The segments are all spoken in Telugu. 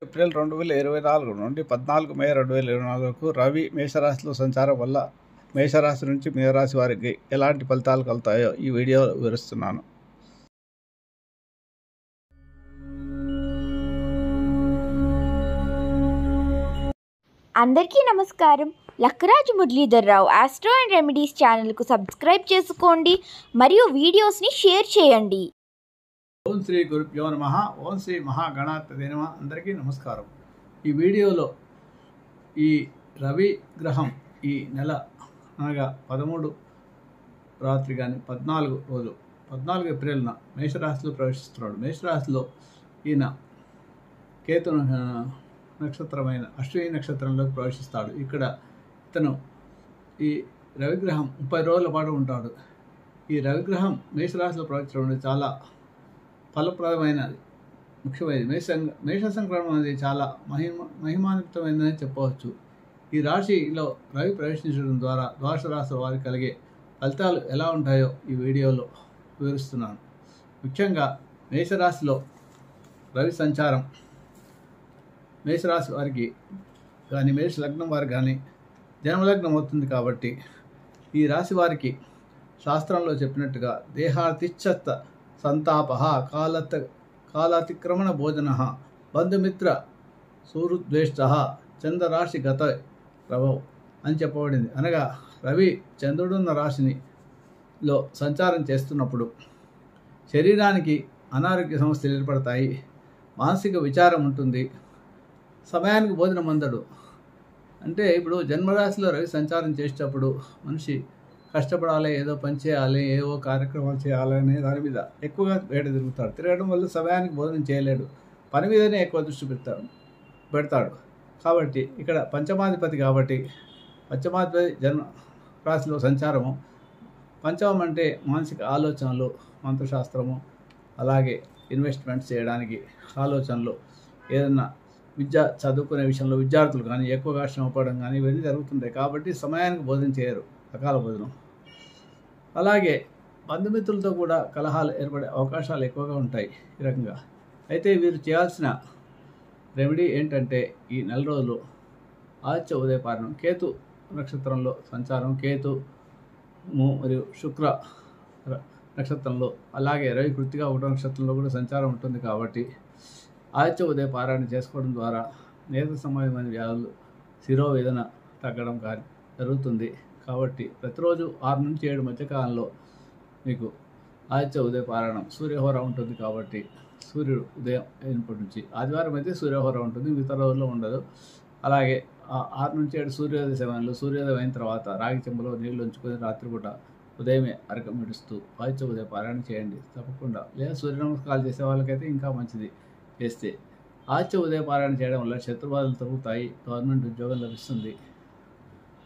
ఏప్రిల్ 2024 నుండి 14 మే 2024 వరకు రవి మేషరాశిలో సంచారం వల్ల మేషరాశి నుంచి మీనరాశి వారికి ఎలాంటి ఫలితాలు కలుగుతాయో ఈ వీడియో వివరిస్తున్నాను. అందరికీ నమస్కారం. Lakkaraju Muralidhar Rao astro and remedies ఛానల్కు సబ్స్క్రైబ్ చేసుకోండి మరియు వీడియోస్ని షేర్ చేయండి. ఓం శ్రీ గురుభ్యో నమః. ఓం శ్రీ మహాగణాధిపతయే నమః. అందరికీ నమస్కారం. ఈ వీడియోలో ఈ రవి గ్రహం ఈ నెల అనగా 13 రాత్రి కానీ 14 రోజు 14 ఏప్రిల్న మేషరాశిలో ప్రవేశిస్తున్నాడు. మేషరాశిలో ఈయన కేతు నక్షత్రమైన అశ్విని నక్షత్రంలోకి ప్రవేశిస్తాడు. ఇక్కడ ఇతను ఈ రవిగ్రహం 30 రోజుల పాటు ఉంటాడు. ఈ రవిగ్రహం మేషరాశిలో ప్రవేశించడం చాలా ఫలప్రదమైనది, ముఖ్యమైనది. మేష సంక్రమణం అనేది చాలా మహిమాన్వితమైనదని చెప్పవచ్చు. ఈ రాశిలో రవి ప్రవేశించడం ద్వారా ద్వాదశ రాశుల వారికి కలిగే ఫలితాలు ఎలా ఉంటాయో ఈ వీడియోలో వివరిస్తున్నాను. ముఖ్యంగా మేషరాశిలో రవి సంచారం మేషరాశి వారికి కానీ మేష లగ్నం వారికి కానీ జన్మలగ్నం అవుతుంది. కాబట్టి ఈ రాశి వారికి శాస్త్రంలో చెప్పినట్టుగా దేహాతిచ్చత్త సంతాప కాలాతిక్రమణ భోజన బంధుమిత్ర సూరుద్వేష్ట చంద్రరాశి గత రవౌ అని చెప్పబడింది. అనగా రవి చంద్రుడున్న రాశిలో సంచారం చేస్తున్నప్పుడు శరీరానికి అనారోగ్య సమస్యలు ఏర్పడతాయి, మానసిక విచారం ఉంటుంది, సమయానికి భోజనం అందడు. అంటే ఇప్పుడు జన్మరాశిలో రవి సంచారం చేసేటప్పుడు మనిషి కష్టపడాలి, ఏదో పని చేయాలి, ఏవో కార్యక్రమాలు చేయాలి అనే దాని మీద ఎక్కువగా వేట తిరుగుతాడు. తిరగడం వల్ల సమయానికి భోజనం చేయలేడు, పని మీదనే ఎక్కువ దృష్టి పెడతాడు. కాబట్టి ఇక్కడ పంచమాధిపతి కాబట్టి పంచమాధిపతి జన్మ రాశిలో సంచారము, పంచమం అంటే మానసిక ఆలోచనలు, మంత్రశాస్త్రము, అలాగే ఇన్వెస్ట్మెంట్స్ చేయడానికి ఆలోచనలు, ఏదన్నా విద్య చదువుకునే విషయంలో విద్యార్థులు కానీ ఎక్కువగా శ్రమపడడం కానీ ఇవన్నీ జరుగుతుంటాయి. కాబట్టి సమయానికి భోజనం చేయరు, అకాల భోజనం. అలాగే బంధుమిత్రులతో కూడా కలహాలు ఏర్పడే అవకాశాలు ఎక్కువగా ఉంటాయి ఈ రకంగా. అయితే వీరు చేయాల్సిన రెమెడీ ఏంటంటే ఈ నెల రోజులు ఆదిత్య ఉదయపారణం, కేతు నక్షత్రంలో సంచారం, కేతు మరియు శుక్ర నక్షత్రంలో, అలాగే రవి కృత్తిక 1వ నక్షత్రంలో కూడా సంచారం ఉంటుంది. కాబట్టి ఆదిత్య ఉదయపారాయణ చేసుకోవడం ద్వారా నేత్ర సంబంధమైన వ్యాధులు, శిరోవేదన తగ్గడం కానీ జరుగుతుంది. కాబట్టి ప్రతిరోజు 6 నుంచి 7 మధ్యకాలంలో మీకు ఆదిత్య ఉదయపారాయణం సూర్యహోర ఉంటుంది. కాబట్టి సూర్యుడు ఉదయం అయినప్పటి నుంచి ఆదివారం అయితే సూర్యహోర ఉంటుంది, మిగతా రోజుల్లో ఉండదు. అలాగే 6 నుంచి 7 సూర్యోదయ సమయంలో సూర్యోదయం అయిన తర్వాత రాగి చెంబులో నీళ్లు ఉంచుకొని రాత్రిపూట ఉదయమే అరకం విడుస్తూ ఆదిత్య ఉదయ పారాయణ చేయండి తప్పకుండా. లేదా సూర్య నమస్కారాలు చేసే వాళ్ళకైతే ఇంకా మంచిది చేస్తే. ఆదిత్య ఉదయ పారాయణ చేయడం వల్ల శత్రుబాధలు తగ్గుతాయి, గవర్నమెంట్ ఉద్యోగం లభిస్తుంది,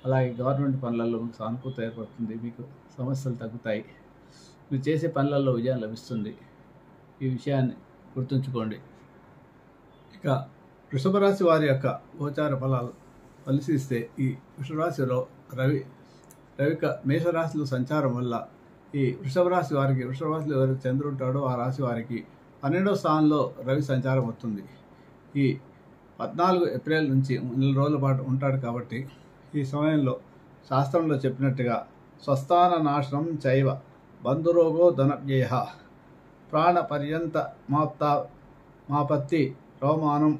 అలాగే గవర్నమెంట్ పనులలో మీకు సానుకూలత ఏర్పడుతుంది, మీకు సమస్యలు తగ్గుతాయి, మీరు చేసే పనులలో విజయం లభిస్తుంది. ఈ విషయాన్ని గుర్తుంచుకోండి. ఇక వృషభ రాశి వారి యొక్క గోచార ఫలాలు పరిశీలిస్తే ఈ వృషభరాశిలో రవి మేషరాశిలో సంచారం వల్ల ఈ వృషభ రాశి వారికి, వృషభ రాశిలో ఎవరు చంద్రుడు ఉంటాడో ఆ రాశి వారికి 12వ స్థానంలో రవి సంచారం అవుతుంది. ఈ 14 ఏప్రిల్ నుంచి 4 రోజుల పాటు ఉంటాడు. కాబట్టి ఈ సమయంలో శాస్త్రంలో చెప్పినట్టుగా స్వస్థాన నాశనం చైవ బంధురోగో ధనవ్యయ ప్రాణ పర్యంత మాపత్తి రోమానం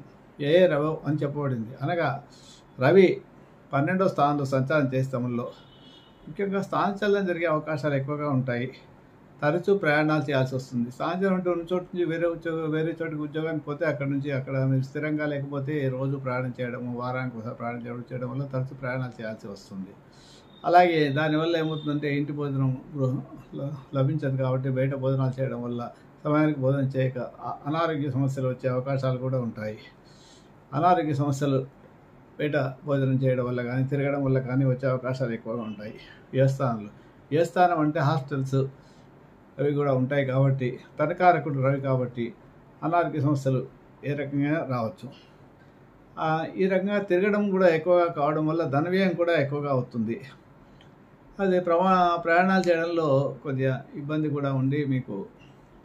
ఏ రవో అని చెప్పబడింది. అనగా రవి 12వ స్థానంలో సంచారం చేస్తాములో ముఖ్యంగా స్థానచలనం జరిగే అవకాశాలు ఎక్కువగా ఉంటాయి. తరచూ ప్రయాణాలు చేయాల్సి వస్తుంది. స్థానచలనం అంటే ఉన్న చోటు నుంచి వేరే చోటికి ఉద్యోగానికి పోతే అక్కడ నుంచి అక్కడ మీరు స్థిరంగా లేకపోతే రోజు ప్రయాణం చేయడము, వారానికి ఒకసారి ప్రయాణం చేయడం వల్ల తరచూ ప్రయాణాలు చేయాల్సి వస్తుంది. అలాగే దానివల్ల ఏమవుతుందంటే ఇంటి భోజనం లభించదు. కాబట్టి బయట భోజనాలు చేయడం వల్ల సమయానికి భోజనం చేయక అనారోగ్య సమస్యలు వచ్చే అవకాశాలు కూడా ఉంటాయి. అనారోగ్య సమస్యలు బయట భోజనం చేయడం వల్ల కానీ తిరగడం వల్ల కానీ వచ్చే అవకాశాలు ఎక్కువగా ఉంటాయి. ఏ స్థానం అంటే హాస్టల్స్ అవి కూడా ఉంటాయి. కాబట్టి తనకారకుడు రవి కాబట్టి అనారోగ్య సమస్యలు ఏ రకంగా రావచ్చు. ఈ రకంగా తిరగడం కూడా ఎక్కువగా కావడం వల్ల ధనవ్యయం కూడా ఎక్కువగా అవుతుంది. అదే ప్రయాణాలు చేయడంలో కొద్దిగా ఇబ్బంది కూడా ఉండి మీకు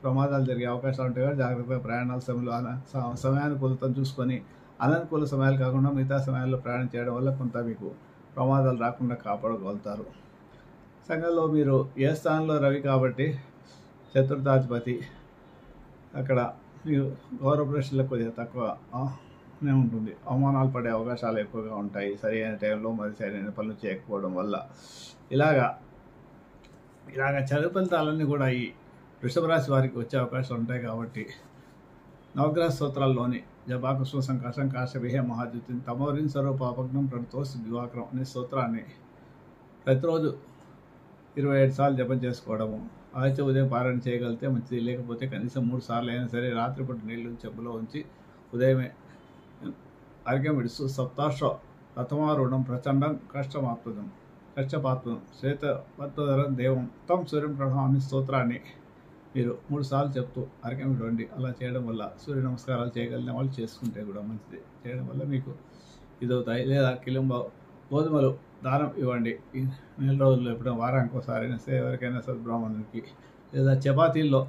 ప్రమాదాలు జరిగే అవకాశాలు ఉంటాయి కాబట్టి జాగ్రత్తగా ప్రయాణాల సమయంలో సమయానుకూలతను చూసుకొని అననుకూల సమయాలు కాకుండా మిగతా సమయాల్లో ప్రయాణం చేయడం వల్ల కొంత మీకు ప్రమాదాలు రాకుండా కాపాడగలుగుతారు. సంఘంలో మీరు ఏ స్థానంలో రవి కాబట్టి చతుర్థాధిపతి, అక్కడ మీరు గౌరవ ప్రశ్నలకు కొద్దిగా తక్కువనే ఉంటుంది. అవమానాలు పడే అవకాశాలు ఎక్కువగా ఉంటాయి సరైన టైంలో మరి సరైన పనులు చేయకపోవడం వల్ల. ఇలాగా చదువు ఫలితాలన్నీ కూడా ఈ వృషభ రాశి వారికి వచ్చే అవకాశాలు ఉంటాయి. కాబట్టి నవగ్రహ స్తోత్రాల్లోని జపాకుష్మ సంకాశం కాశవిహే మహాద్యుతిని తమోరిన్ సర్వపాపగ్నం ప్రణతోస్ దివాకరం అనే స్తోత్రాన్ని ప్రతిరోజు 27 సార్లు జపం చేసుకోవడము, ఆదిత్య ఉదయం పారాయణ చేయగలిగితే మంచిది. లేకపోతే కనీసం 3 సార్లు అయినా సరే రాత్రిపూట నీళ్లు చెంబులో ఉంచి ఉదయమే అర్ఘ్యం విడుస్తూ సప్తాశ్వ రథమారూఢం ప్రచండం కష్టపాత్మం శ్వేతపద్మధరం దేవం తం సూర్యం ప్రణామి స్తోత్రాన్ని మీరు 3 సార్లు చెప్తూ అర్ఘ్యం ఇవ్వండి. అలా చేయడం వల్ల సూర్య నమస్కారాలు చేయగలిగిన వాళ్ళు చేసుకుంటే కూడా మంచిది. చేయడం వల్ల మీకు ఇదవుతాయి. లేదా కిలంబ గోధుమలు దానం ఇవ్వండి. ఈ నెల రోజుల్లో ఎప్పుడైనా వారానికి ఒకసారి ఎవరికైనా సద్బ్రాహ్మణునికి. లేదా చపాతీల్లో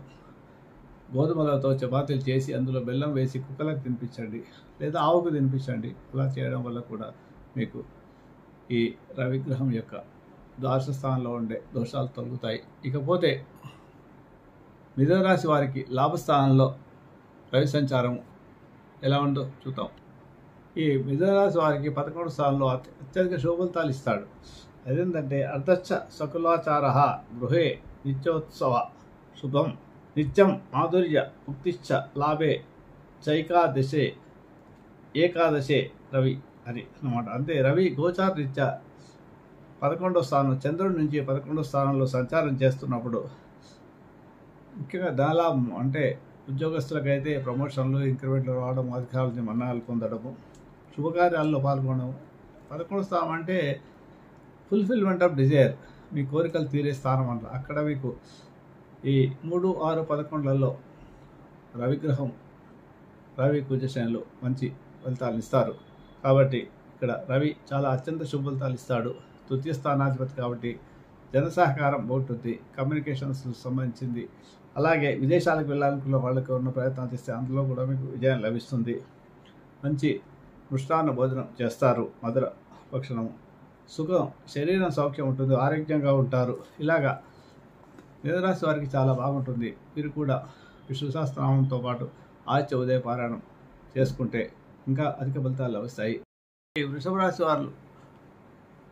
గోధుమలతో చపాతీలు చేసి అందులో బెల్లం వేసి కుక్కలకు తినిపించండి, లేదా ఆవుకు తినిపించండి. అలా చేయడం వల్ల కూడా మీకు ఈ రవిగ్రహం యొక్క ద్వాదశ స్థానంలో ఉండే దోషాలు తొలగుతాయి. ఇకపోతే మిథున రాశి వారికి లాభస్థానంలో రవి సంచారం ఎలా ఉందో చూద్దాం. ఈ మిథున రాశి వారికి 11వ స్థానంలో అత్యధిక శుభఫలితాలు ఇస్తాడు. అదేంటంటే అర్ధచ్చ సకులాచార గృహే నిత్యోత్సవ శుభం నిత్యం మాధుర్య ముక్తిశ్చ లాభే చైకాదశే ఏకాదశే రవి అని అన్నమాట. అంతే రవి గోచార రీత్యా 11వ స్థానం చంద్రుడి నుంచి 11వ స్థానంలో సంచారం చేస్తున్నప్పుడు ముఖ్యంగా ధనలాభం అంటే ఉద్యోగస్తులకైతే ప్రమోషన్లు, ఇంక్రిమెంట్లు రావడం, అధికారుల మన్నాలు పొందడము, శుభకార్యాల్లో పాల్గొనడం. 11వ స్థానం అంటే ఫుల్ఫిల్మెంట్ ఆఫ్ డిజైర్, మీ కోరికలు తీరే స్థానం అంట. అక్కడ మీకు ఈ 3, 6, 11లలో రవిగ్రహం రవి కుజశనులు మంచి ఫలితాలు ఇస్తారు. కాబట్టి ఇక్కడ రవి చాలా అత్యంత శుభ ఫలితాలు ఇస్తాడు. తృతీయ స్థానాధిపతి కాబట్టి జన సహకారం బాగుంటుంది. కమ్యూనికేషన్స్ సంబంధించింది. అలాగే విదేశాలకు వెళ్ళాలనుకున్న వాళ్ళకి ఉన్న ప్రయత్నాలు చేస్తే అందులో కూడా మీకు విజయం లభిస్తుంది. మంచి మృష్టాన్న భోజనం చేస్తారు, మధుర భక్షణము, సుఖం, శరీరం సౌఖ్యం ఉంటుంది, ఆరోగ్యంగా ఉంటారు. ఇలాగా మిథునరాశి వారికి చాలా బాగుంటుంది. మీరు కూడా విష్ణు సహస్రనామంతో పాటు ఆదిత్య ఉదయ పారాయణం చేసుకుంటే ఇంకా అధిక ఫలితాలు లభిస్తాయి. ఈ వృషభ రాశి వారు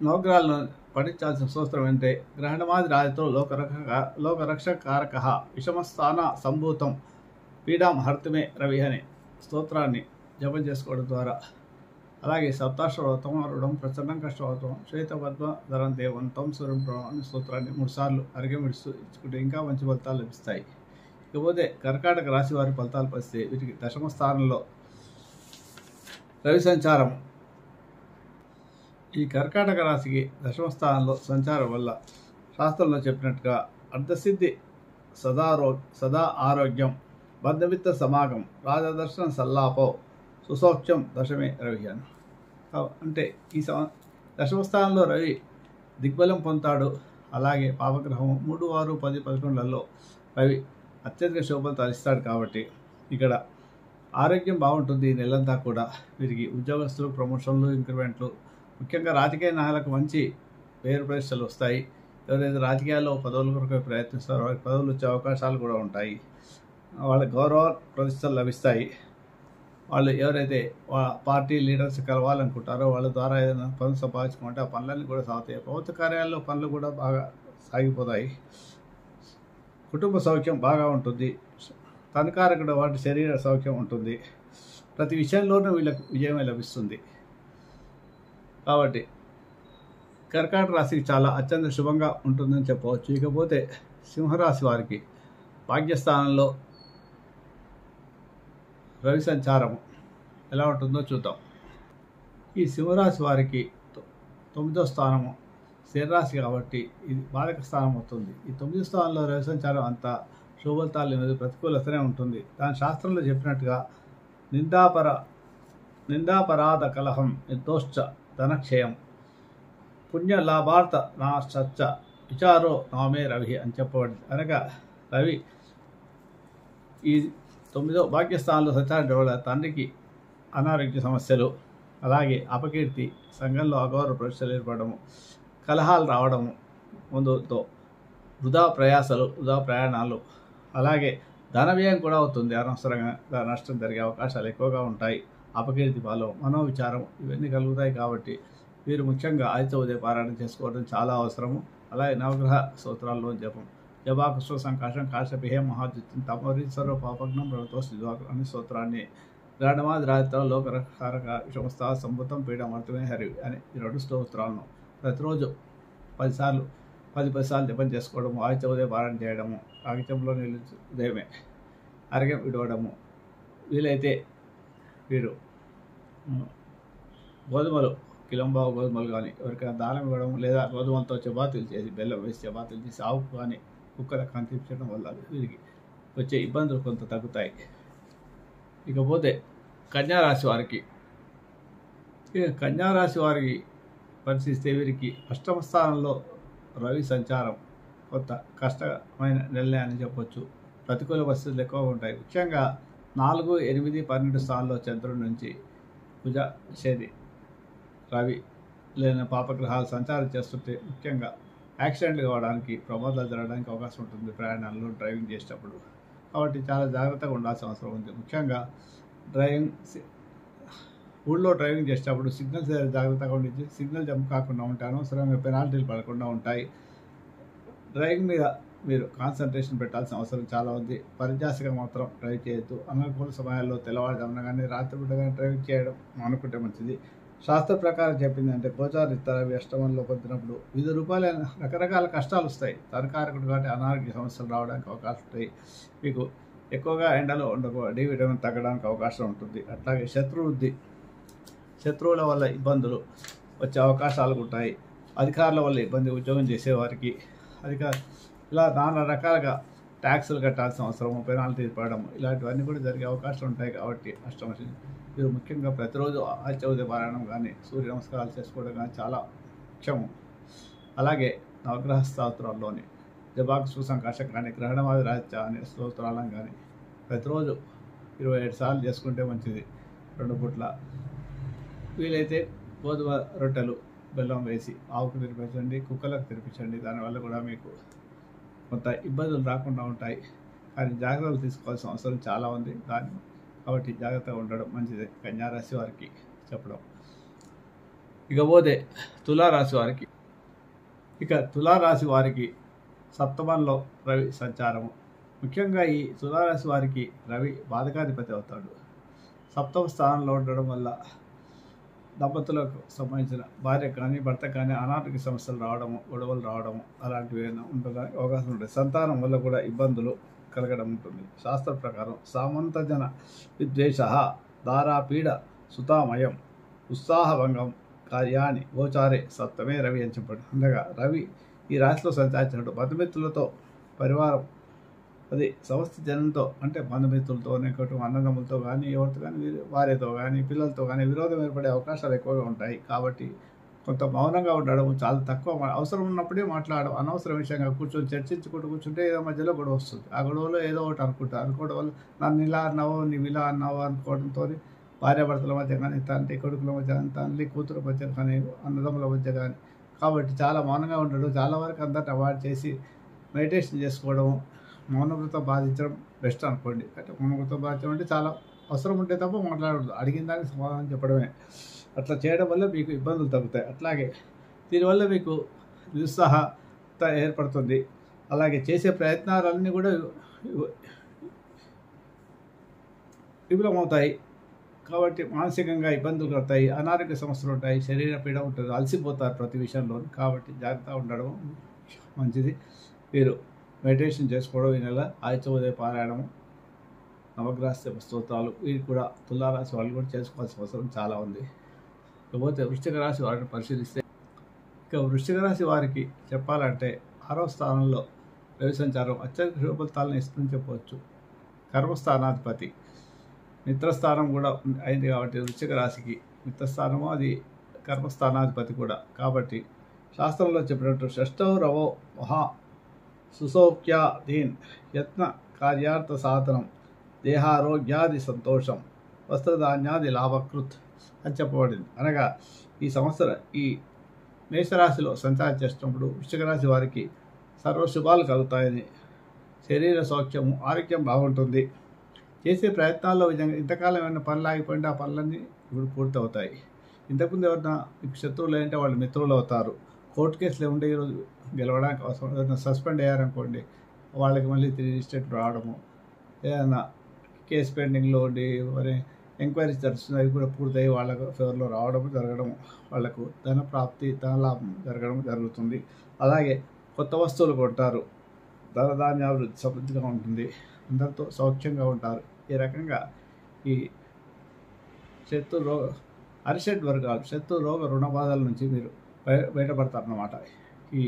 నవగ్రహాలను పఠించాల్సిన స్తోత్రం అంటే గ్రహణమాది రాజతో లోకరక్షకారక విషమస్థాన సంభూతం పీడాం హర్తమే రవి అనే స్తోత్రాన్ని జపం చేసుకోవడం ద్వారా, అలాగే సప్తాశ్వతం ప్రచండం కష్టవతం శ్వేతపద్మధరం దేవంతం సూర్యం అనే స్తోత్రాన్ని 3 సార్లు అర్ఘ్యం ఇస్తూ ఇచ్చుకుంటే ఇంకా మంచి ఫలితాలు లభిస్తాయి. ఇకపోతే కర్కాటక రాశి వారి ఫలితాలు పరిస్తే వీటికి 10వ స్థానంలో రవి సంచారం. ఈ కర్కాటక రాశికి 10వ స్థానంలో సంచారం వల్ల శాస్త్రంలో చెప్పినట్టుగా అర్ధసిద్ధి, సదా ఆరోగ్యం, బంధమిత్ర సమాగం, రాజదర్శన సల్లాపం, సుసౌఖ్యం దశమే రవి అని. అంటే ఈ 10వ స్థానంలో రవి దిగ్బలం పొందుతాడు. అలాగే పాపగ్రహం 3, 6, 10, 11లలో రవి అత్యధిక శుభఫలితాలు ఇస్తాడు. కాబట్టి ఇక్కడ ఆరోగ్యం బాగుంటుంది. ఈ నెలంతా కూడా వీరికి ఉద్యోగస్తులు, ప్రమోషన్లు, ఇంక్రిమెంట్లు, ముఖ్యంగా రాజకీయ నాయకులకు మంచి పేరు ప్రతిష్టలు వస్తాయి. ఎవరైతే రాజకీయాల్లో పదవుల కొరకు ప్రయత్నిస్తారో వారికి పదవులు వచ్చే అవకాశాలు కూడా ఉంటాయి. వాళ్ళ గౌరవ ప్రతిష్టలు లభిస్తాయి. వాళ్ళు ఎవరైతే పార్టీ లీడర్స్ కలవాలనుకుంటారో వాళ్ళ ద్వారా ఏదైనా పనులు సంపాదించుకుంటే ఆ పనులన్నీ కూడా సాగుతాయి. ప్రభుత్వ కార్యాలయంలో పనులు కూడా బాగా సాగిపోతాయి. కుటుంబ సౌఖ్యం బాగా ఉంటుంది. తనకారకుడు వాటి శరీర సౌఖ్యం ఉంటుంది. ప్రతి విషయంలోనూ వీళ్ళకు విజయమే లభిస్తుంది. కాబట్టి కర్కాటక రాశికి చాలా అత్యంత శుభంగా ఉంటుందని చెప్పవచ్చు. ఇకపోతే సింహరాశి వారికి భాగ్యస్థానంలో రవి సంచారం ఎలా ఉంటుందో చూద్దాం. ఈ సింహరాశి వారికి 9వ స్థానము శరీరాశి కాబట్టి ఇది బాధక స్థానం అవుతుంది. ఈ 9వ స్థానంలో రవి సంచారం అంత శుభఫలితాలు అనేది ప్రతికూలతనే ఉంటుంది. దాని శాస్త్రంలో చెప్పినట్టుగా నిందాపరాధ కలహం నిర్దోష ధనక్షయం పుణ్య లాభార్థ నాశ్చ విచారో నామే రవి అని చెప్పబడింది. అనగా రవి ఈ 9వ భాగ్యస్థానంలో సంచారం వల్ల తండ్రికి అనారోగ్య సమస్యలు, అలాగే అపకీర్తి, సంఘంలో అగౌరవ ప్రశ్నలు ఏర్పడము, కలహాలు రావడము, ముందుతో వృధా ప్రయాసాలు, వృధా ప్రయాణాలు, అలాగే ధన వ్యయం కూడా అవుతుంది. అనవసరంగా నష్టం జరిగే అవకాశాలు ఎక్కువగా ఉంటాయి. అపకీర్తి పాలు, మనోవిచారం ఇవన్నీ కలుగుతాయి. కాబట్టి వీరు ముఖ్యంగా ఆదిత్య ఉదయ పారాయణ చేసుకోవడం చాలా అవసరము. అలాగే నవగ్రహ స్తోత్రాల్లో జపం, జపాకృష్ణ సంకాశం కాశపిహే మహాద్యుత్యం తమోరీశ్వర పాపజ్ఞం ప్రభుత్వ శ్రీవాకు అనే స్తోత్రాన్ని గ్రాండమాది రాత్ర లోకరకారక విషమస్తా సంభూతం పీడమర్థమే హరి అని ఈ 2 స్తోత్రాలను ప్రతిరోజు 10 సార్లు జపం చేసుకోవడము, ఆదిత్య ఉదయ పారాయణ చేయడము, కాగితంలో నీళ్ళు ఉదయమే అరగం విడవడము, వీలైతే వీరు గోధుమలు కిలంబావు గోధుమలు కానీ ఎవరికైనా దానం ఇవ్వడం, లేదా గోధుమలతో చపాతీలు చేసి బెల్లం వేసి చపాతీలు చేసి ఆవుకు కానీ కుక్కలకు కనిపించడం వల్ల వీరికి వచ్చే ఇబ్బందులు కొంత తగ్గుతాయి. ఇకపోతే కన్యారాశి వారికి పరిశీలిస్తే వీరికి 8వ స్థానంలో రవి సంచారం కొంత కష్టమైన నిర్ణయాన్ని చెప్పొచ్చు. ప్రతికూల పరిస్థితులు ఎక్కువగా ఉంటాయి. ముఖ్యంగా 4, 8, 12 స్థానంలో చంద్రుడి నుంచి కుజ, శని, రవి లేని పాపగ్రహాలు సంచారం చేస్తుంటే ముఖ్యంగా యాక్సిడెంట్లు కావడానికి, ప్రమాదాలు జరగడానికి అవకాశం ఉంటుంది ప్రయాణాల్లో, డ్రైవింగ్ చేసేటప్పుడు. కాబట్టి చాలా జాగ్రత్తగా ఉండాల్సిన అవసరం ఉంది. ముఖ్యంగా ఊళ్ళో డ్రైవింగ్ చేసేటప్పుడు సిగ్నల్స్ జాగ్రత్తగా ఉండి సిగ్నల్ జంప్ కాకుండా ఉంటాయి. అనవసరంగా పెనాల్టీలు పడకుండా ఉంటాయి. డ్రైవింగ్ మీద మీరు కాన్సన్ట్రేషన్ పెట్టాల్సిన అవసరం చాలా ఉంది. పరిజాసిగా మాత్రం డ్రైవ్ చేయొద్దు. అననుకూల సమయాల్లో తెల్లవారుజామున కానీ రాత్రిపూట కానీ డ్రైవింగ్ చేయడం అనుకుంటే మంచిది. శాస్త్ర ప్రకారం చెప్పిందంటే గోచారిత రవి అష్టమంలో పొందినప్పుడు వివిధ రూపాయలైన రకరకాల కష్టాలు వస్తాయి. తనకారకుడు కాబట్టి అనారోగ్య సమస్యలు రావడానికి అవకాశం ఉంటాయి. మీకు ఎక్కువగా ఎండలో డి విటమిన్ తగ్గడానికి అవకాశం ఉంటుంది. అట్లాగే శత్రువుల వల్ల ఇబ్బందులు వచ్చే అవకాశాలు ఉంటాయి. అధికారుల వల్ల ఇబ్బంది, ఉద్యోగం చేసేవారికి ఇలా నానా రకాలుగా ట్యాక్సులు కట్టాల్సిన అవసరము, పెనాల్టీలు పడడం ఇలాంటివన్నీ కూడా జరిగే అవకాశాలు ఉంటాయి. కాబట్టి అష్టమశని మీరు ముఖ్యంగా ప్రతిరోజు ఆదిత్య ఉదయ పారాయణం కానీ, సూర్య నమస్కారాలు చేసుకోవడం కానీ చాలా ముఖ్యము. అలాగే నవగ్రహ స్తోత్రాల్లోని జపాకృష్ణ సంకాశం కానీ, గ్రహణమాది రాజ్య అనే స్తోత్రాలను కానీ ప్రతిరోజు 27 సార్లు చేసుకుంటే మంచిది. 2 పూట్ల వీలైతే గోధుమ రొట్టెలు బెల్లం వేసి ఆవుకు తినిపించండి, కుక్కలకు తినిపించండి. దానివల్ల కూడా మీకు కొంత ఇబ్బందులు రాకుండా ఉంటాయి. కానీ జాగ్రత్తలు తీసుకోవాల్సిన అవసరం చాలా ఉంది. కాబట్టి జాగ్రత్తగా ఉండడం మంచిది కన్యారాశి వారికి చెప్పడం. ఇకపోతే తులారాశి వారికి సప్తమంలో రవి సంచారము. ముఖ్యంగా ఈ తులారాశి వారికి రవి బాధకాధిపతి అవుతాడు. 7వ స్థానంలో ఉండడం వల్ల దంపతులకు సంబంధించిన భార్య కానీ భర్త కానీ అనారోగ్య సమస్యలు రావడము, గొడవలు రావడము అలాంటివి ఉండడానికి అవకాశం ఉంటుంది. సంతానం వల్ల కూడా ఇబ్బందులు కలగడం ఉంటుంది. శాస్త్ర ప్రకారం సామంతజన విద్వేష దారాపీడ సుతామయం ఉత్సాహభంగం కార్యాన్ని గోచారే సప్తమే రవి అని చెప్పండి. అనగా రవి ఈ రాశిలో సంచారించినట్టు బంధుమిత్రులతో, పరివారం, అది సమస్త జనంతో అంటే బంధుమిత్రులతో, కుటుంబం, అన్నదమ్ములతో కానీ, ఎవరితో కానీ, భార్యతో కానీ, పిల్లలతో కానీ విరోధం ఏర్పడే అవకాశాలు ఎక్కువగా ఉంటాయి. కాబట్టి కొంత మౌనంగా ఉండడం, చాలా తక్కువ అవసరం ఉన్నప్పుడే మాట్లాడడం. అనవసర విషయంగా కూర్చొని చర్చించుకుంటూ కూర్చుంటే ఏదో మధ్యలో గొడవ వస్తుంది. ఆ గొడవలో ఏదో ఒకటి అనుకోవడం వల్ల నన్ను ఇలా అన్నావో, నువ్వు ఇలా అన్నావో అనుకోవడంతో భార్యాభర్తల మధ్య కానీ, తండ్రి కొడుకుల మధ్య కానీ, తల్లి కూతురు మధ్య కానీ, అన్నదమ్ముల మధ్య కానీ. కాబట్టి చాలా మౌనంగా ఉండడం, చాలా వరకు అందరిని అవాయిడ్ చేసి మెడిటేషన్ చేసుకోవడం, మౌనవ్రతం బాధించడం బెస్ట్ అనుకోండి. అంటే మౌనవ్రతం బాధించడం అంటే చాలా అవసరం ఉంటే తప్ప మాట్లాడకూడదు, అడిగిన దానికి సమాధానం చెప్పడమే. అట్లా చేయడం వల్ల మీకు ఇబ్బందులు తగ్గుతాయి. అట్లాగే దీనివల్ల మీకు నిరుత్సాహత ఏర్పడుతుంది. అలాగే చేసే ప్రయత్నాలన్నీ కూడా విఫలమవుతాయి. కాబట్టి మానసికంగా ఇబ్బందులు కలుగుతాయి, అనారోగ్య సమస్యలు ఉంటాయి, శరీర పీడ ఉంటుంది, అలసిపోతారు ప్రతి విషయంలో. కాబట్టి జాగ్రత్తగా ఉండడం మంచిది. మీరు మెడిటేషన్ చేసుకోవడం, ఈ నెల ఆదిత్య ఉదయ పారాయణము, నవగ్రహ స్తోత్రాలు ఇవి కూడా తులారాశి వాళ్ళు కూడా చేసుకోవాల్సిన అవసరం చాలా ఉంది. ఇకపోతే వృశ్చిక రాశి వారిని పరిశీలిస్తే, వృశ్చిక రాశి వారికి చెప్పాలంటే 6వ స్థానంలో రవి సంచారం అత్యధిక శుభ ఫలితాలను ఇస్తుందని చెప్పవచ్చు. కర్మస్థానాధిపతి మిత్రస్థానం కూడా అయింది కాబట్టి వృశ్చిక రాశికి మిత్రస్థానము, అది కర్మస్థానాధిపతి కూడా. కాబట్టి శాస్త్రంలో చెప్పినట్టు షష్టౌ రవో మహా సుసౌఖ్యాధీన్ యత్న కార్యార్థ సాధనం దేహారోగ్యాది సంతోషం వస్త్రధాన్యాది లాభకృత్ అని చెప్పబడింది. అనగా ఈ సంవత్సరం ఈ మేషరాశిలో సంచారం చేస్తున్నప్పుడు వృశ్చిక రాశి వారికి సర్వశుభాలు కలుగుతాయని, శరీర సౌఖ్యము ఆరోగ్యం బాగుంటుంది. చేసే ప్రయత్నాల్లో విధంగా ఇంతకాలం ఏమైనా పనులు ఆగిపోయింటే ఆ పనులన్నీ ఇప్పుడు పూర్తవుతాయి. ఇంతకుముందు ఎవరైనా మీకు శత్రువులు ఏంటంటే వాళ్ళు మిత్రులు అవుతారు. కోర్టు కేసులు ఏముంటే ఈరోజు గెలవడానికి అవసరం. ఏదైనా సస్పెండ్ అయ్యారనుకోండి, వాళ్ళకి మళ్ళీ తిరిగి స్టేట్ రావడము, ఏదైనా కేసు పెండింగ్లో ఉండి మరి ఎంక్వైరీస్ జరుగుతుంది, అవి కూడా పూర్తయి వాళ్ళకు ఫేవర్లో రావడం జరగడం, వాళ్లకు ధన ప్రాప్తి ధనలాభం జరగడం జరుగుతుంది. అలాగే కొత్త వస్తువులు కొంటారు, ధనధాన్యాభివృద్ధి సమృద్ధిగా ఉంటుంది, అందరితో సౌఖ్యంగా ఉంటారు. ఈ రకంగా ఈ అరిషడ్ వర్గాలు శత్రు రోగ రుణ బాధల నుంచి మీరు బయటపడతారన్నమాట. ఈ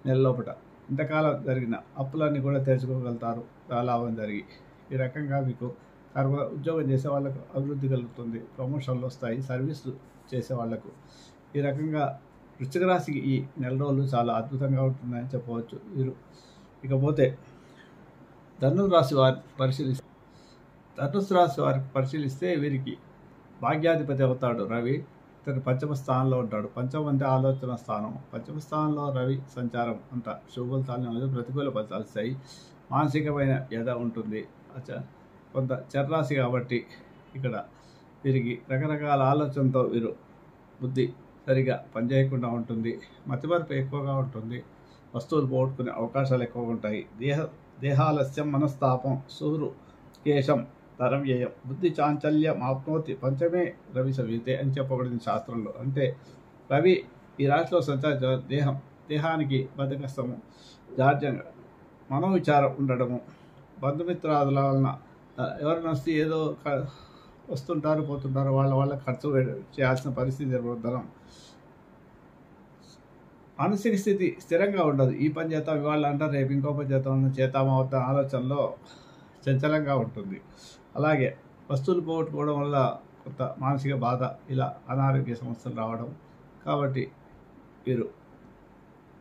నెల లోపల ఇంతకాలం జరిగిన అప్పులన్నీ కూడా తెరుచుకోగలుగుతారు లాభం జరిగి. ఈ రకంగా మీకు ఉద్యోగం చేసే వాళ్ళకు అభివృద్ధి కలుగుతుంది, ప్రమోషన్లు వస్తాయి, సర్వీసులు చేసే వాళ్లకు. ఈ రకంగా వృశ్చిక రాశికి ఈ నెల రోజులు చాలా అద్భుతంగా ఉంటుందని చెప్పవచ్చు. వీరు ఇకపోతే ధనుసు రాశి వారికి పరిశీలిస్తే వీరికి భాగ్యాధిపతి అవుతాడు రవి. ఇతను పంచమ స్థానంలో ఉంటాడు. పంచమం అంటే ఆలోచన స్థానం. పంచమ స్థానంలో రవి సంచారం అంత శుభ ఫలితాలు ప్రతికూల ఫలితాలు ఇస్తాయి. మానసికమైన వ్యధ ఉంటుంది. కొంత చర్రాశి కాబట్టి ఇక్కడ వీరికి రకరకాల ఆలోచనతో వీరు బుద్ధి సరిగా పనిచేయకుండా ఉంటుంది. మతిమరుపు ఎక్కువగా ఉంటుంది. వస్తువులు పోగొట్టుకునే అవకాశాలు ఎక్కువగా ఉంటాయి. దేహాలస్యం మనస్తాపం సూరు కేశం తరం వ్యయం బుద్ధి చాంచల్యం ఆప్నోతి పంచమే రవి సవితే అని చెప్పబడింది శాస్త్రంలో. అంటే రవి ఈ రాశిలో సంచార దేహానికి బద్ధకస్తము, జాడ్యంగా మనోవిచారం ఉండడము, బంధుమిత్రాదుల వలన ఎవరైనా వస్తే ఏదో వస్తుంటారు పోతుంటారు, వాళ్ళ ఖర్చు చేయాల్సిన పరిస్థితి ఏర్పడడం, మానసిక స్థితి స్థిరంగా ఉండదు. ఈ పని చేద్దాం ఇవాళ అంటారు, రేపు ఇంకో పని చేద్దామా అవుతాం ఆలోచనలో చంచలంగా ఉంటుంది. అలాగే వస్తువులు పోగొట్టుకోవడం వల్ల కొంత మానసిక బాధ, ఇలా అనారోగ్య సమస్యలు రావడం. కాబట్టి వీరు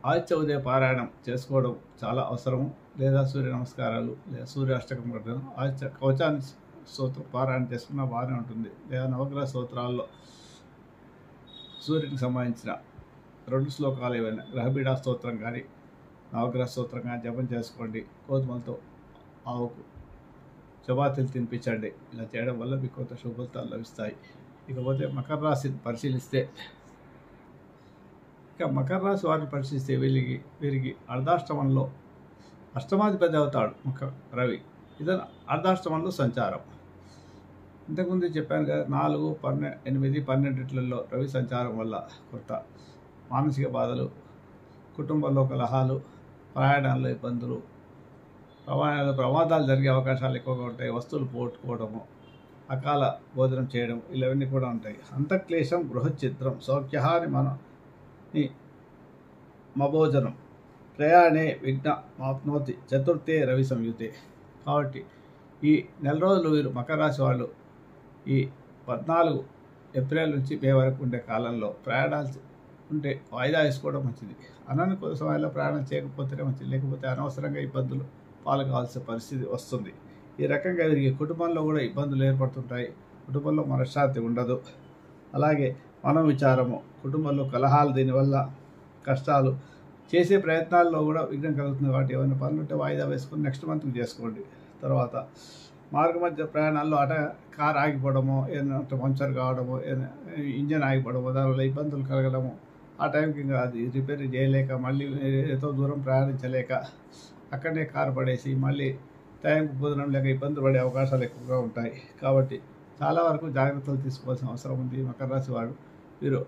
ఆదిత్య ఉదయ పారాయణం చేసుకోవడం చాలా అవసరము. లేదా సూర్య నమస్కారాలు లేదా సూర్యాష్టకం కట్టడం, ఆదిత్య కవచాన్ని స్తోత్రం పారాయణ చేసుకున్నా బాగానే ఉంటుంది. లేదా నవగ్రహ స్తోత్రాల్లో సూర్యునికి సంబంధించిన 2 శ్లోకాలు ఏవైనా గ్రహపీడా స్తోత్రం కానీ నవగ్రహ స్తోత్రం కానీ జపం చేసుకోండి. గోధుమలతో ఆవుకు చపాతీలు తినిపించండి. ఇలా చేయడం వల్ల మీకు కొంత శుభ ఫలితాలు లభిస్తాయి. ఇకపోతే మకర రాశిని పరిశీలిస్తే వారిని పరిశీలిస్తే వీరికి అర్ధాష్టమంలో అష్టమాధిపతి అవుతాడు రవి. ఇతను అర్ధాష్టమంలో సంచారం. ఇంతకుముందు చెప్పాను కదా, 4, 8, 12 రవి సంచారం వల్ల కొంత మానసిక బాధలు, కుటుంబంలో కలహాలు, ప్రయాణాల్లో ఇబ్బందులు, ప్రమాదాలు జరిగే అవకాశాలు ఎక్కువగా ఉంటాయి. వస్తువులు పోగొట్టుకోవడము, అకాల భోజనం చేయడం, ఇవన్నీ కూడా ఉంటాయి. అంతఃక్లేశం గృహచిత్రం సౌఖ్యహాని మభోజనం ప్రయాణే విఘ్న మాప్నోతి చతుర్థే రవి సంయుతే. కాబట్టి ఈ నెల రోజులు వీరు మకర రాశి వాళ్ళు ఈ 14 ఏప్రిల్ నుంచి మే వరకు ఉండే కాలంలో ప్రయాణాలు ఉంటే వాయిదా వేసుకోవడం మంచిది. అననుకూల సమయంలో ప్రయాణం చేయకపోతేనే మంచిది, లేకపోతే అనవసరంగా ఇబ్బందులు పాల్గొవాల్సిన పరిస్థితి వస్తుంది. ఈ రకంగా వీరికి కుటుంబంలో కూడా ఇబ్బందులు ఏర్పడుతుంటాయి. కుటుంబంలో మనశ్శాంతి ఉండదు. అలాగే మనం విచారము, కుటుంబంలో కలహాలు, దీనివల్ల కష్టాలు, చేసే ప్రయత్నాల్లో కూడా విఘ్నం కలుగుతుంది. కాబట్టి ఏమైనా పనులు ఉంటే వాయిదా వేసుకొని నెక్స్ట్ మంత్కి చేసుకోండి. తర్వాత మార్గ మధ్య ప్రయాణాల్లో కారు ఆగిపోవడము, ఏదైనా పంచర్ కావడము, ఇంజన్ ఆగిపోవడము, దానివల్ల ఇబ్బందులు కలగడము, ఆ టైంకి ఇంకా అది రిపేర్ చేయలేక మళ్ళీ ఎంతో దూరం ప్రయాణించలేక అక్కడనే కారు పడేసి మళ్ళీ టైంకి భోజనం లేక ఇబ్బందులు పడే అవకాశాలు ఎక్కువగా ఉంటాయి. కాబట్టి చాలా వరకు జాగ్రత్తలు తీసుకోవాల్సిన అవసరం ఉంది. మకర రాశి వారు వీరు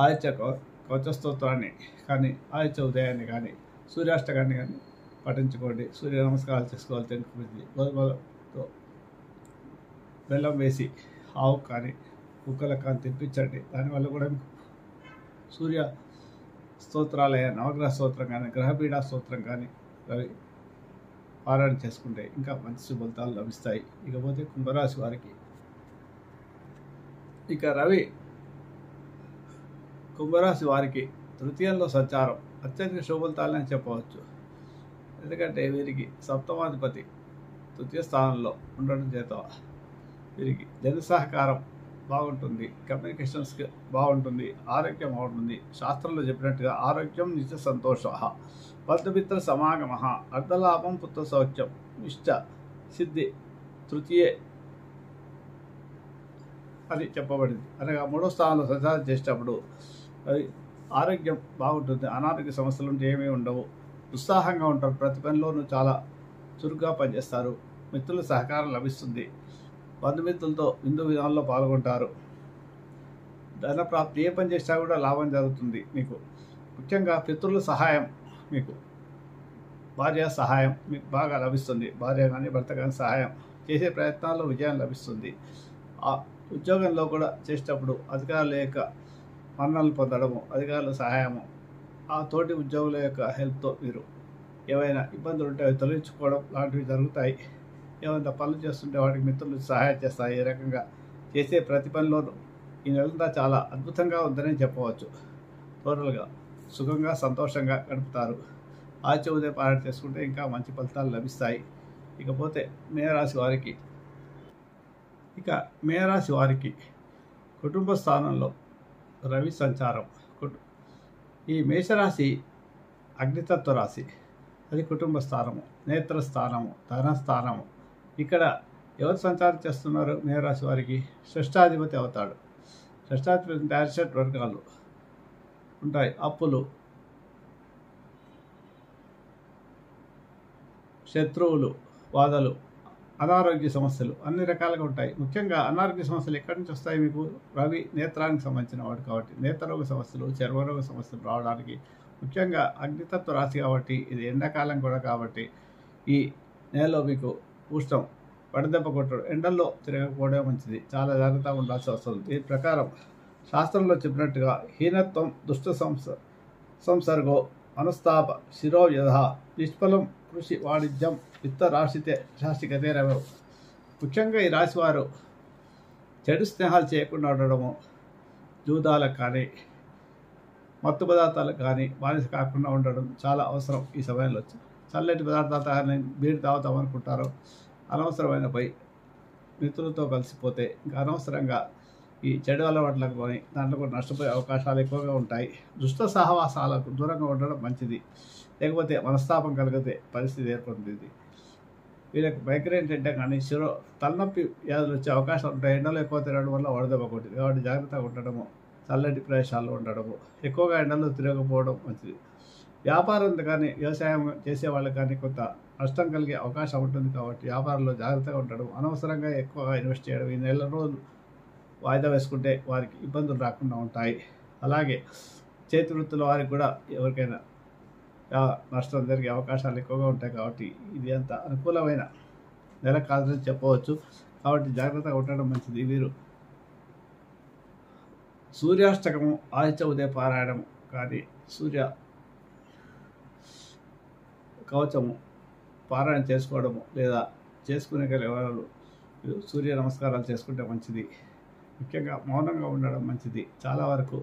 ఆదిత్య కవచ స్తోత్రాన్ని కానీ ఆదిత్య ఉదయాన్ని కానీ సూర్యాష్టకాన్ని కానీ పఠించుకోండి. సూర్య నమస్కారాలు చేసుకోవాలి. తెలుసుకుంది గోధుమలతో బెల్లం వేసి ఆవు కానీ కుక్కలకు కానీ తినిపించండి. దానివల్ల కూడా మీకు సూర్య స్తోత్రాలయ నవగ్రహ స్తోత్రం కానీ గ్రహపీడా స్తోత్రం కానీ రవి పారాయణ చేసుకుంటే ఇంకా మంచి శుభఫలితాలు లభిస్తాయి. ఇకపోతే కుంభరాశి వారికి రవి కుంభరాశి వారికి తృతీయంలో సంచారం అత్యధిక శుభఫలితాలని చెప్పవచ్చు. ఎందుకంటే వీరికి సప్తమాధిపతి తృతీయ స్థానంలో ఉండడం చేత వీరికి జన సహకారం బాగుంటుంది, కమ్యూనికేషన్స్కి బాగుంటుంది, ఆరోగ్యం బాగుంటుంది. శాస్త్రంలో చెప్పినట్టుగా ఆరోగ్యం నిత్య సంతోష, బంధుమిత్ర సమాగమ, అర్ధలాభం పుత్ర సౌఖ్యం, ఇష్ట సిద్ధి తృతీయే అని చెప్పబడింది. అనగా 3వ స్థానంలో సంచారం చేసేటప్పుడు అది ఆరోగ్యం బాగుంటుంది, అనారోగ్య సమస్యలు ఏమీ ఉండవు, ఉత్సాహంగా ఉంటారు, ప్రతి పనిలోనూ చాలా చురుగ్గా పనిచేస్తారు, మిత్రుల సహకారం లభిస్తుంది, బంధుమిత్రులతో విందు విధానంలో పాల్గొంటారు, ధన ప్రాప్తి ఏ పని చేసినా కూడా లాభం జరుగుతుంది. మీకు ముఖ్యంగా పితృల సహాయం, మీకు భార్య సహాయం మీకు బాగా లభిస్తుంది, భార్య కానీ భర్త కానీ సహాయం చేసే ప్రయత్నాల్లో విజయం లభిస్తుంది. ఆ ఉద్యోగంలో కూడా చేసేటప్పుడు అధికారుల యొక్క మన్ననలు పొందడము, అధికారుల సహాయము, ఆ తోటి ఉద్యోగుల యొక్క హెల్ప్తో మీరు ఏవైనా ఇబ్బందులు ఉంటే అవి తొలగించుకోవడం లాంటివి జరుగుతాయి. ఏమైనా పనులు చేస్తుంటే వాటికి మిత్రులు సహాయం చేస్తాయి. ఈ రకంగా చేసే ప్రతి పనిలోనూ ఈ నెలంతా చాలా అద్భుతంగా ఉందని చెప్పవచ్చు. టోటల్గా సుఖంగా సంతోషంగా గడుపుతారు. ఆదిత్య ఉదయ పారాయణ చేసుకుంటే ఇంకా మంచి ఫలితాలు లభిస్తాయి. ఇకపోతే మేనరాశి వారికి కుటుంబ స్థానంలో రవి సంచారం. ఈ మేషరాశి అగ్నితత్వ రాశి, అది కుటుంబ స్థానము, నేత్రస్థానము, ధనస్థానము. ఇక్కడ ఎవరు సంచారం చేస్తున్నారు? మేనరాశి వారికి షష్టాధిపతి అవుతాడు. షష్టాధిపతి డైరెక్ట్ వర్గాలు ఉంటాయి, అప్పులు, శత్రువులు, బాధలు, అనారోగ్య సమస్యలు అన్ని రకాలుగా ఉంటాయి. ముఖ్యంగా అనారోగ్య సమస్యలు ఎక్కడి నుంచి వస్తాయి? మీకు రవి నేత్రానికి సంబంధించిన వాడు కాబట్టి నేత్రరోగ సమస్యలు, చర్మరోగ సమస్యలు రావడానికి ముఖ్యంగా అగ్నితత్వ రాశి కాబట్టి, ఇది ఎండాకాలం కూడా కాబట్టి ఈ నెలలో మీకు ఉష్ణం వడదెబ్బ కొట్టడం, ఎండల్లో తిరగకపోవడం మంచిది, చాలా జాగ్రత్తగా ఉండాల్సి వస్తుంది. దీని ప్రకారం శాస్త్రంలో చెప్పినట్టుగా హీనత్వం దుష్ట సంసర్గో అనుస్తాప శిరోవ్యధ నిష్ఫలం కృషి వాణిజ్యం విత్త రాశిగతే రవవు. ముఖ్యంగా ఈ రాశివారు చెడు స్నేహాలు చేయకుండా ఉండడము, జూదాలకు కానీ మత్తు పదార్థాలకు కానీ బానిస కాకుండా ఉండడం చాలా అవసరం. ఈ సమయంలో చల్లటి పదార్థాలు కానీ బీరు తాగుతాం అనుకుంటారు, అనవసరమైన పై మిత్రులతో కలిసిపోతే ఇంకా అనవసరంగా ఈ చెడు అలవాట్లకు కొని దాంట్లో కూడా నష్టపోయే అవకాశాలు ఎక్కువగా ఉంటాయి. దుష్ట సహవాసాలకు దూరంగా ఉండడం మంచిది, లేకపోతే మనస్తాపం కలిగితే పరిస్థితి ఏర్పడుతుంది. వీళ్ళకి మైగ్రేన్ తింటే కానీ తలనొప్పి వ్యాధులు వచ్చే అవకాశాలు ఉంటాయి. ఎండలో ఎక్కువ తిరగడం వల్ల వడదెబ్బ కొట్టింది కాబట్టి జాగ్రత్తగా ఉండడము, చల్లటి ప్రదేశాల్లో ఉండడము, ఎక్కువగా ఎండలో తిరగకపోవడం మంచిది. వ్యాపారం కానీ వ్యవసాయం చేసే వాళ్ళకి కానీ కొంత నష్టం కలిగే అవకాశం ఉంటుంది కాబట్టి వ్యాపారంలో జాగ్రత్తగా ఉండడం, అనవసరంగా ఎక్కువగా ఇన్వెస్ట్ చేయడం, ఈ నెల రోజులు వాయిదా వేసుకుంటే వారికి ఇబ్బందులు రాకుండా ఉంటాయి. అలాగే చేతి వృత్తుల వారికి కూడా ఎవరికైనా నష్టం జరిగే అవకాశాలు ఎక్కువగా ఉంటాయి కాబట్టి ఇది అంత అనుకూలమైన నెల కాదని చెప్పవచ్చు. కాబట్టి జాగ్రత్తగా ఉండడం మంచిది. వీరు సూర్యాష్టకము, ఆదిత్య ఉదయ పారాయణము కానీ సూర్య కవచము పారాయణ చేసుకోవడము లేదా చేసుకునే ఎవరు సూర్య నమస్కారాలు చేసుకుంటే మంచిది. ముఖ్యంగా మౌనంగా ఉండడం మంచిది. చాలా వరకు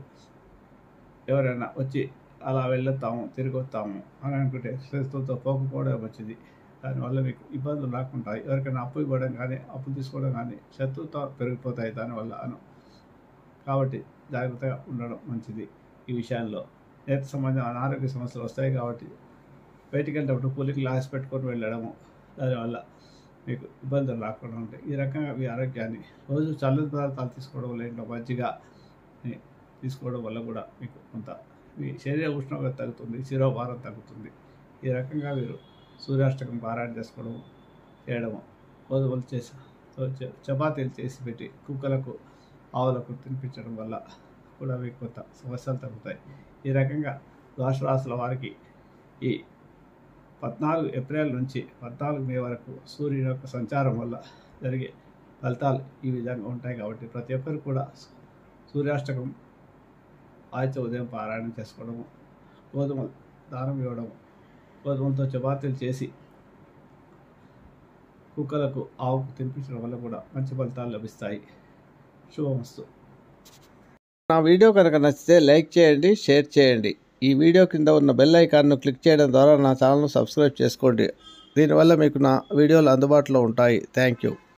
ఎవరైనా వచ్చి అలా వెళ్ళొస్తాము తిరిగి వస్తాము అని అనుకుంటే శత్రువులతో పోకపోవడం మంచిది. దానివల్ల మీకు ఇబ్బందులు రాకుండా ఎవరికైనా అప్పు ఇవ్వడం కానీ అప్పు తీసుకోవడం కానీ శత్రువుతో పెరిగిపోతాయి దానివల్ల కాబట్టి జాగ్రత్తగా ఉండడం మంచిది. ఈ విషయాల్లో నేత్ర సంబంధం అనారోగ్య సమస్యలు వస్తాయి కాబట్టి బయటికి వెళ్ళేటప్పుడు కూలికి గ్లాస్ పెట్టుకొని వెళ్ళడము, దానివల్ల మీకు ఇబ్బందులు రాకుండా ఉంటాయి. ఈ రకంగా మీ ఆరోగ్యాన్ని రోజు చల్లని పదార్థాలు తీసుకోవడం వల్ల మజ్జిగ తీసుకోవడం వల్ల కూడా మీకు కొంత మీ శరీర ఉష్ణోగ్రత తగ్గుతుంది, శిరోభారం తగ్గుతుంది. ఈ రకంగా మీరు సూర్యాష్టకం పారాయణ చేసుకోవడము చేయడము, గోధుమలు చేసి చపాతీలు చేసి పెట్టి కుక్కలకు ఆవులకు తినిపించడం వల్ల కూడా మీకు కొంత సమస్యలు తగ్గుతాయి. ఈ రకంగా ద్వాదశ రాశుల వారికి ఈ 14 ఏప్రిల్ నుంచి 14 మే వరకు సూర్యుని యొక్క సంచారం వల్ల జరిగే ఫలితాలు ఈ విధంగా ఉంటాయి. కాబట్టి ప్రతి ఒక్కరు కూడా సూర్యాష్టకం ఆదిత్య ఉదయం పారాయణం చేసుకోవడము, గోధుమలు దానం ఇవ్వడము, గోధుమలతో చపాతీలు చేసి కుక్కలకు ఆవుకు తినిపించడం వల్ల కూడా మంచి ఫలితాలు లభిస్తాయి. శుభమస్తు. నా వీడియో కనుక నచ్చితే లైక్ చేయండి, షేర్ చేయండి. ఈ వీడియో కింద ఉన్న బెల్ ఐకాన్ను క్లిక్ చేయడం ద్వారా నా ఛానల్ను సబ్స్క్రైబ్ చేసుకోండి. దీనివల్ల మీకు నా వీడియోలు అందుబాటులో ఉంటాయి. Thank you.